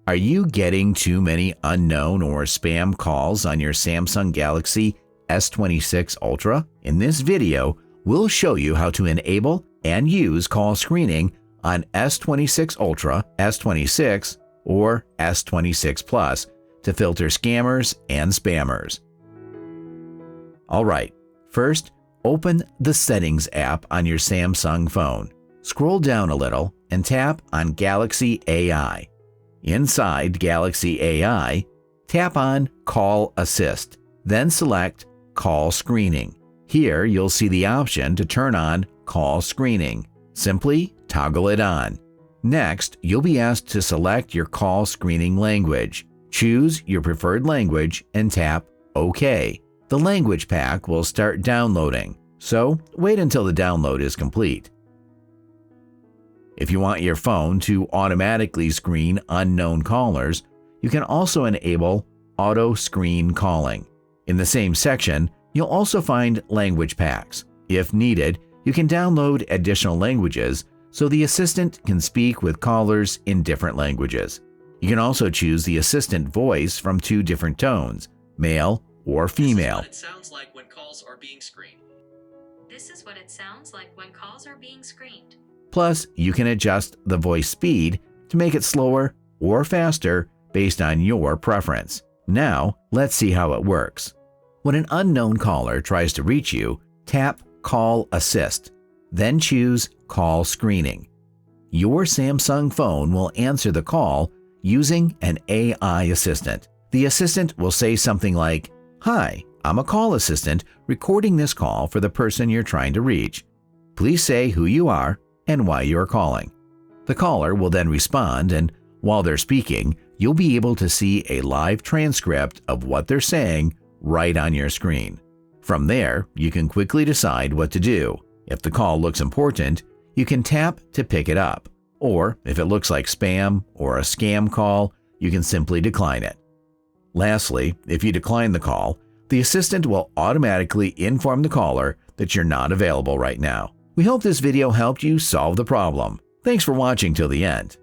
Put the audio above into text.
Are you getting too many unknown or spam calls on your Samsung Galaxy S26 Ultra? In this video, we'll show you how to enable and use call screening on S26 Ultra, S26, or S26 Plus to filter scammers and spammers. Alright, first, open the Settings app on your Samsung phone. Scroll down a little and tap on Galaxy AI. Inside Galaxy AI, tap on Call Assist, then select Call Screening. Here you'll see the option to turn on Call Screening. Simply toggle it on. Next, you'll be asked to select your call screening language. Choose your preferred language and tap OK. The language pack will start downloading, so wait until the download is complete. If you want your phone to automatically screen unknown callers, you can also enable Auto Screen Calling. In the same section, you'll also find language packs. If needed, you can download additional languages so the assistant can speak with callers in different languages. You can also choose the assistant voice from 2 different tones, male or female. This is what it sounds like when calls are being screened. This is what it sounds like when calls are being screened. Plus, you can adjust the voice speed to make it slower or faster based on your preference. Now, let's see how it works. When an unknown caller tries to reach you, tap Call Assist, then choose Call Screening. Your Samsung phone will answer the call using an AI assistant. The assistant will say something like, "Hi, I'm a call assistant recording this call for the person you're trying to reach. Please say who you are and why you are calling." The caller will then respond, and while they're speaking, you'll be able to see a live transcript of what they're saying right on your screen. From there, you can quickly decide what to do. If the call looks important, you can tap to pick it up, or if it looks like spam or a scam call, you can simply decline it. Lastly, if you decline the call, the assistant will automatically inform the caller that you're not available right now. We hope this video helped you solve the problem. Thanks for watching till the end.